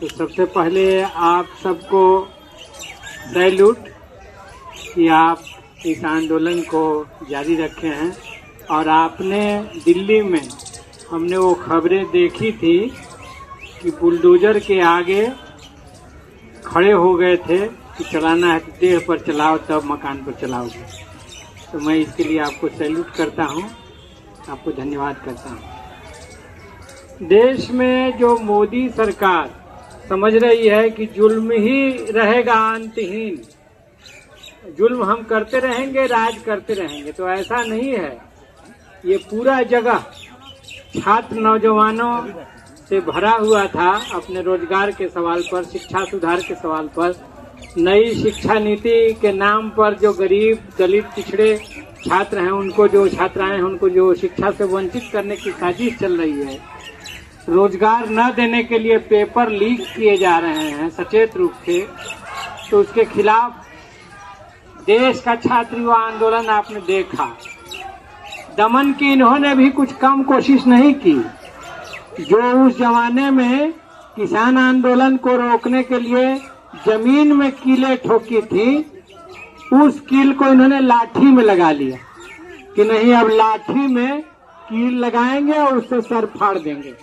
तो सबसे पहले आप सबको सैल्यूट कि आप इस आंदोलन को जारी रखे हैं। और आपने दिल्ली में हमने वो खबरें देखी थी कि बुलडोजर के आगे खड़े हो गए थे कि चलाना है तो देह पर चलाओ तब मकान पर चलाओगे। तो मैं इसके लिए आपको सैल्यूट करता हूँ, आपको धन्यवाद करता हूँ। देश में जो मोदी सरकार समझ रही है कि जुल्म ही रहेगा अंतहीन, जुल्म हम करते रहेंगे, राज करते रहेंगे, तो ऐसा नहीं है। ये पूरा जगह छात्र नौजवानों से भरा हुआ था अपने रोजगार के सवाल पर, शिक्षा सुधार के सवाल पर। नई शिक्षा नीति के नाम पर जो गरीब दलित पिछड़े छात्र हैं, उनको जो छात्राएं हैं, उनको जो शिक्षा से वंचित करने की साजिश चल रही है। रोजगार न देने के लिए पेपर लीक किए जा रहे हैं सचेत रूप से, तो उसके खिलाफ देश का छात्र युवा आंदोलन आपने देखा। दमन की इन्होंने भी कुछ कम कोशिश नहीं की। जो उस जमाने में किसान आंदोलन को रोकने के लिए जमीन में कीलें ठोकी थी, उस कील को इन्होंने लाठी में लगा लिया कि नहीं अब लाठी में कील लगाएंगे और उससे सर फाड़ देंगे।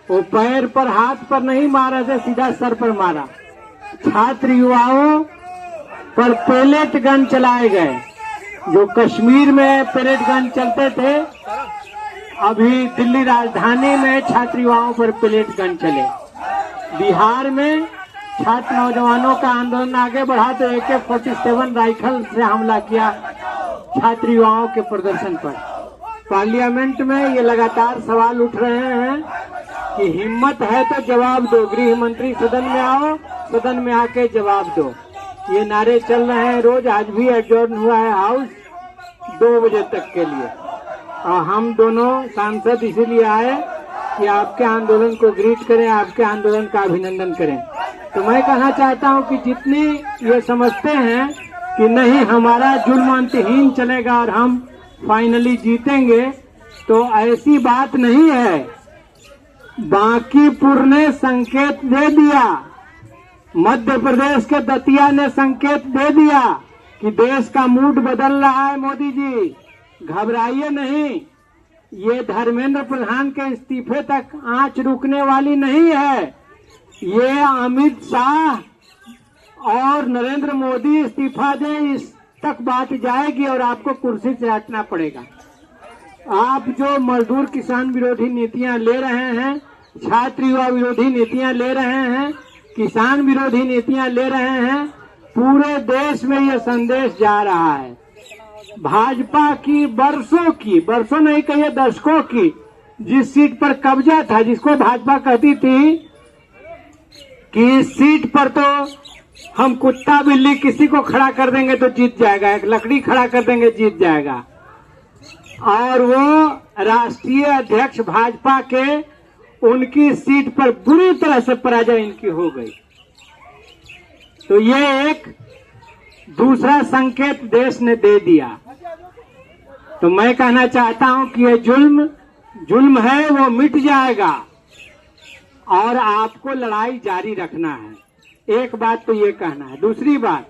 वो पैर पर हाथ पर नहीं मारा थे, सीधा सर पर मारा। छात्र युवाओं पर पेलेट गन चलाए गए। जो कश्मीर में पेलेट गन चलते थे, अभी दिल्ली राजधानी में छात्र युवाओं पर पेलेट गन चले। बिहार में छात्र नौजवानों का आंदोलन आगे बढ़ा तो AK-47 राइफल से हमला किया छात्र युवाओं के प्रदर्शन पर। पार्लियामेंट में ये लगातार सवाल उठ रहे हैं कि हिम्मत है तो जवाब दो, गृह मंत्री सदन में आओ, सदन में आके जवाब दो। ये नारे चल रहे हैं रोज। आज भी एडजॉर्न हुआ है हाउस 2 बजे तक के लिए, और हम दोनों सांसद इसीलिए आए कि आपके आंदोलन को ग्रीट करें, आपके आंदोलन का अभिनंदन करें। तो मैं कहना चाहता हूं कि जितनी ये समझते हैं कि नहीं हमारा जुल्म अंतहीन चलेगा और हम फाइनली जीतेंगे, तो ऐसी बात नहीं है। बांकीपुर ने संकेत दे दिया, मध्य प्रदेश के दतिया ने संकेत दे दिया कि देश का मूड बदल रहा है। मोदी जी घबराइए नहीं, ये धर्मेंद्र प्रधान के इस्तीफे तक आंच रुकने वाली नहीं है। ये अमित शाह और नरेंद्र मोदी इस्तीफा दें, इस तक बात जाएगी और आपको कुर्सी से हटना पड़ेगा। आप जो मजदूर किसान विरोधी नीतियां ले रहे हैं, छात्र युवा विरोधी नीतियां ले रहे हैं, किसान विरोधी नीतियां ले रहे हैं, पूरे देश में ये संदेश जा रहा है। भाजपा की बरसों नहीं कहिए दशकों की जिस सीट पर कब्जा था, जिसको भाजपा कहती थी कि इस सीट पर तो हम कुत्ता बिल्ली किसी को खड़ा कर देंगे तो जीत जाएगा, एक लकड़ी खड़ा कर देंगे जीत जाएगा, और वो राष्ट्रीय अध्यक्ष भाजपा के उनकी सीट पर बुरी तरह से पराजय इनकी हो गई। तो ये एक दूसरा संकेत देश ने दे दिया। तो मैं कहना चाहता हूं कि ये जुल्म है वो मिट जाएगा और आपको लड़ाई जारी रखना है। एक बात तो ये कहना है। दूसरी बात,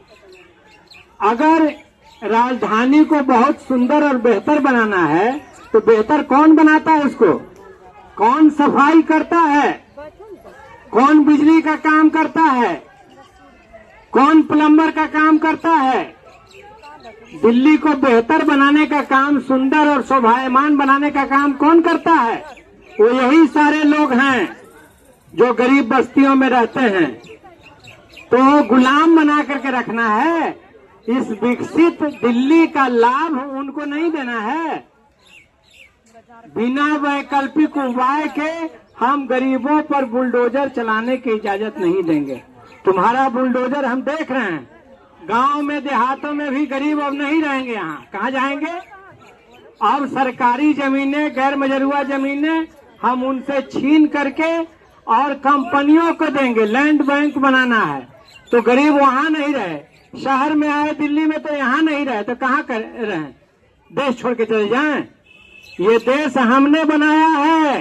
अगर राजधानी को बहुत सुंदर और बेहतर बनाना है तो बेहतर कौन बनाता है उसको? कौन सफाई करता है? कौन बिजली का काम करता है? कौन प्लम्बर का काम करता है? दिल्ली को बेहतर बनाने का काम, सुंदर और शोभायमान बनाने का काम कौन करता है? वो यही सारे लोग हैं जो गरीब बस्तियों में रहते हैं। तो गुलाम बना करके रखना है। इस विकसित दिल्ली का लाभ उनको नहीं देना है। बिना वैकल्पिक उपाय के हम गरीबों पर बुलडोजर चलाने की इजाजत नहीं देंगे। तुम्हारा बुलडोजर हम देख रहे हैं। गांव में देहातों में भी गरीब अब नहीं रहेंगे। यहाँ कहाँ जाएंगे? अब सरकारी जमीनें, गैर मजरूआ जमीनें हम उनसे छीन करके और कंपनियों को देंगे। लैंड बैंक बनाना है तो गरीब वहां नहीं रहे। शहर में आए दिल्ली में तो यहाँ नहीं रहे तो कहाँ कर रहे? देश छोड़ के चले जाएं? ये देश हमने बनाया है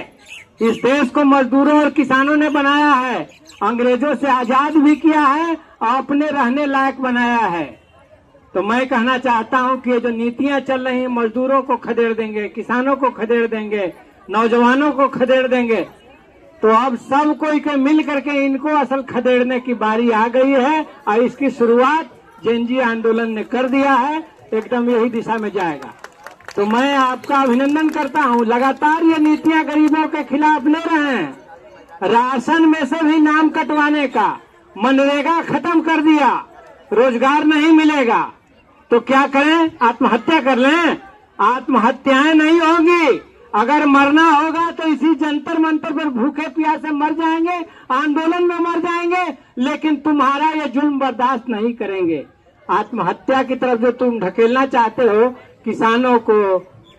इस देश को मजदूरों और किसानों ने बनाया है, अंग्रेजों से आजाद भी किया है और अपने रहने लायक बनाया है। तो मैं कहना चाहता हूं कि ये जो नीतियां चल रही हैं, मजदूरों को खदेड़ देंगे, किसानों को खदेड़ देंगे, नौजवानों को खदेड़ देंगे, तो अब सब कोई के मिल करके इनको असल खदेड़ने की बारी आ गई है और इसकी शुरुआत जेएनजी आंदोलन ने कर दिया है, एकदम यही दिशा में जाएगा। तो मैं आपका अभिनंदन करता हूं। लगातार ये नीतियां गरीबों के खिलाफ ले रहे हैं, राशन में से भी नाम कटवाने का, मनरेगा खत्म कर दिया, रोजगार नहीं मिलेगा तो क्या करें, आत्महत्या कर लें? आत्महत्याएं नहीं होंगी, अगर मरना होगा तो इसी जंतर मंतर पर भूखे प्यासे मर जाएंगे, आंदोलन में मर जाएंगे, लेकिन तुम्हारा ये जुल्म बर्दाश्त नहीं करेंगे। आत्महत्या की तरफ जो तुम ढकेलना चाहते हो किसानों को,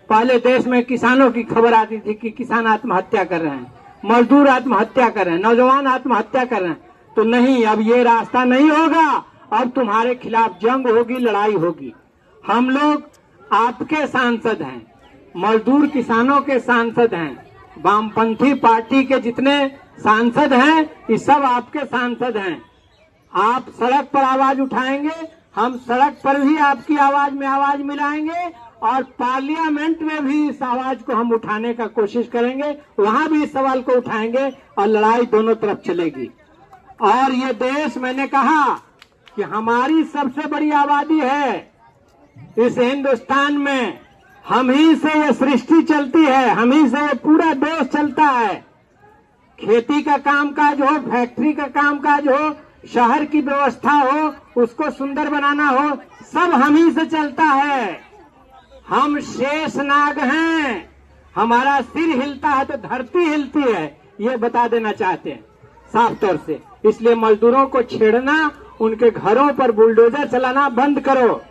पहले देश में किसानों की खबर आती थी कि किसान आत्महत्या कर रहे हैं, मजदूर आत्महत्या कर रहे हैं, नौजवान आत्महत्या कर रहे हैं, तो नहीं, अब ये रास्ता नहीं होगा। अब तुम्हारे खिलाफ जंग होगी, लड़ाई होगी। हम लोग आपके सांसद हैं, मजदूर किसानों के सांसद हैं, वामपंथी पार्टी के जितने सांसद हैं ये सब आपके सांसद हैं। आप सड़क पर आवाज उठाएंगे, हम सड़क पर भी आपकी आवाज में आवाज मिलाएंगे और पार्लियामेंट में भी इस आवाज को हम उठाने का कोशिश करेंगे, वहां भी इस सवाल को उठाएंगे और लड़ाई दोनों तरफ चलेगी। और ये देश, मैंने कहा कि हमारी सबसे बड़ी आबादी है इस हिंदुस्तान में, हम ही से ये सृष्टि चलती है, हम ही से ये पूरा देश चलता है। खेती का कामकाज हो, फैक्ट्री का कामकाज हो, शहर की व्यवस्था हो, उसको सुंदर बनाना हो, सब हम ही से चलता है। हम शेषनाग हैं, हमारा सिर हिलता है तो धरती हिलती है, ये बता देना चाहते हैं साफ तौर से। इसलिए मजदूरों को छेड़ना, उनके घरों पर बुलडोजर चलाना बंद करो,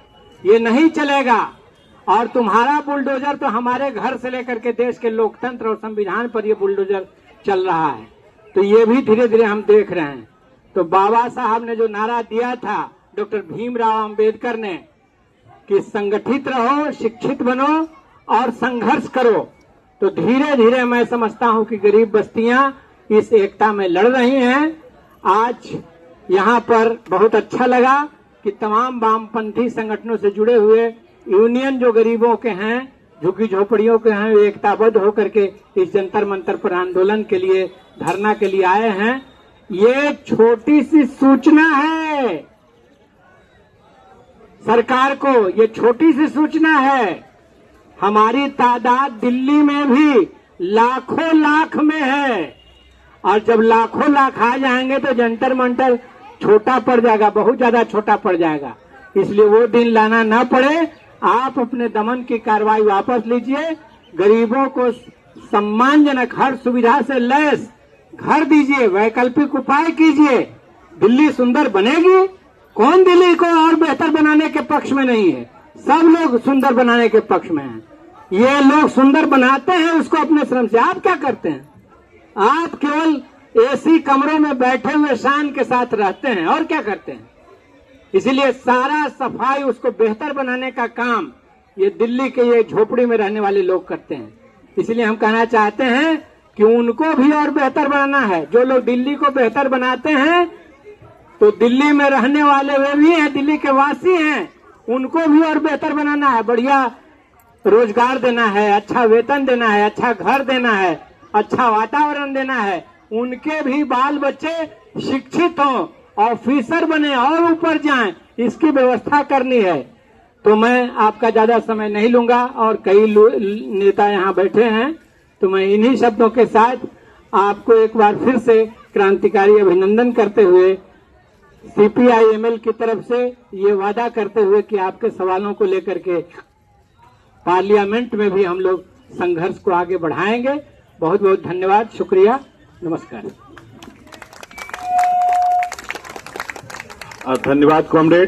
ये नहीं चलेगा। और तुम्हारा बुलडोजर तो हमारे घर से लेकर के देश के लोकतंत्र और संविधान पर ये बुलडोजर चल रहा है, तो ये भी धीरे धीरे हम देख रहे हैं। तो बाबा साहब ने जो नारा दिया था डॉक्टर भीमराव अंबेडकर ने कि संगठित रहो, शिक्षित बनो और संघर्ष करो, तो धीरे धीरे मैं समझता हूं कि गरीब बस्तियां इस एकता में लड़ रही हैं। आज यहाँ पर बहुत अच्छा लगा कि तमाम वामपंथी संगठनों से जुड़े हुए यूनियन जो गरीबों के हैं, झुग्गी झोपड़ियों के हैं, एकताबद्ध होकर के इस जंतर मंतर पर आंदोलन के लिए, धरना के लिए आए हैं। ये छोटी सी सूचना है सरकार को, ये छोटी सी सूचना है। हमारी तादाद दिल्ली में भी लाखों लाख में है, और जब लाखों लाख आ जाएंगे तो जंतर मंतर छोटा पड़ जाएगा, बहुत ज्यादा छोटा पड़ जाएगा। इसलिए वो दिन लाना ना पड़े, आप अपने दमन की कार्रवाई वापस लीजिए, गरीबों को सम्मानजनक हर सुविधा से लैस घर दीजिए, वैकल्पिक उपाय कीजिए। दिल्ली सुंदर बनेगी, कौन दिल्ली को और बेहतर बनाने के पक्ष में नहीं है, सब लोग सुंदर बनाने के पक्ष में हैं। ये लोग सुंदर बनाते हैं उसको अपने श्रम से, आप क्या करते हैं? आप केवल एसी कमरों में बैठे हुए शान के साथ रहते हैं, और क्या करते हैं? इसीलिए सारा सफाई, उसको बेहतर बनाने का काम ये दिल्ली के ये झोपड़ी में रहने वाले लोग करते हैं। इसलिए हम कहना चाहते हैं कि उनको भी और बेहतर बनाना है। जो लोग दिल्ली को बेहतर बनाते हैं तो दिल्ली में रहने वाले वे भी हैं, दिल्ली के वासी हैं, उनको भी और बेहतर बनाना है, बढ़िया रोजगार देना है, अच्छा वेतन देना है, अच्छा घर देना है, अच्छा वातावरण देना है। उनके भी बाल बच्चे शिक्षित हों, ऑफिसर बने और ऊपर जाएं, इसकी व्यवस्था करनी है। तो मैं आपका ज्यादा समय नहीं लूंगा, और कई नेता यहाँ बैठे हैं, तो मैं इन्हीं शब्दों के साथ आपको एक बार फिर से क्रांतिकारी अभिनंदन करते हुए सीपीआईएमएल की तरफ से ये वादा करते हुए कि आपके सवालों को लेकर के पार्लियामेंट में भी हम लोग संघर्ष को आगे बढ़ाएंगे। बहुत बहुत धन्यवाद, शुक्रिया, नमस्कार। धन्यवाद कॉमरेड।